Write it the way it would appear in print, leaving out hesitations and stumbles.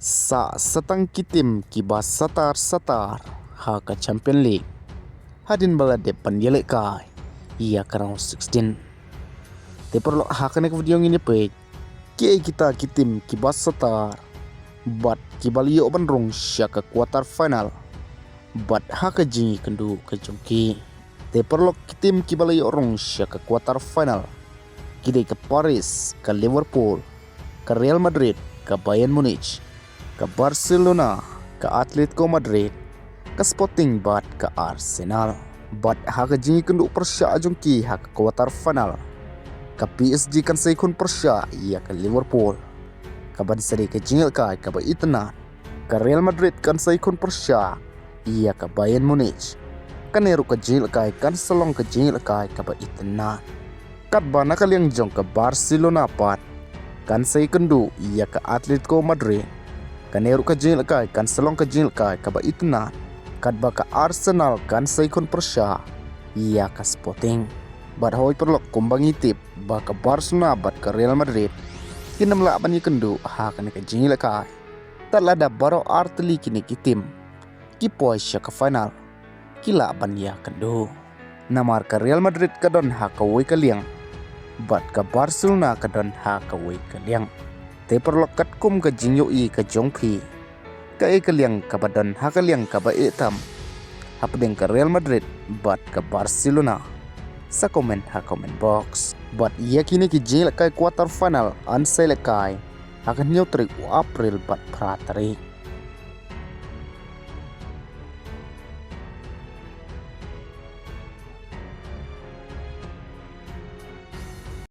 Sa setang kitim kibas satar ha ka Champion League hadin bala de pandialek kai ia ka round 16 te perlu ha ka nek video ini pe kita kitim kibas satar bat kibalio bandrong sya ka quarter final bat ha ka jingi kendu ka jongki te perlu kitim kibalio rong sya ka quarter final kidai ke Paris ke Liverpool ke Real Madrid ke Bayern Munich ke Barcelona, ke Atletico Madrid, ke Sporting bat ke Arsenal. Bat ha ke jingi kendu persya jongki ha ke quarter final. Ke PSG kan saikun persya ia ke Liverpool. Ke badisari ke jingil kai ke Itna. Ke Real Madrid kan saikun persya ia ke Bayern Munich. Ke Neru ke jingil kai kan selong ke jingil kai ke Itna. Kat bana kaliang jong ke Barcelona bat kan saikun du ia ke Atletico Madrid. Kaneru ka jingil kai kan selong ka jingil kai ka ba Itna kat ba ka Arsenal kan saikon persya ia ka Sporting bat hoy perlok kumbang itip ba ka Barcelona bat ka Real Madrid kinam la ban yikendu ha kan ka jingil kai talada baro artli kini kitim ki poy sya ka final kila ban ya kendu namar ka Real Madrid ka don ha ka wei ka liang bat ka Barcelona ka don ha ka wei ka liang te perlok kat kum ke jingyo i ke jongpi ke kaliang ke badan ha kaliang ke ba etam hapdeng ke Real Madrid bat ke Barcelona sa komen ha comment box bat ia kini ki jingil kai quarter final an selekai akan nyotrik April bat pratari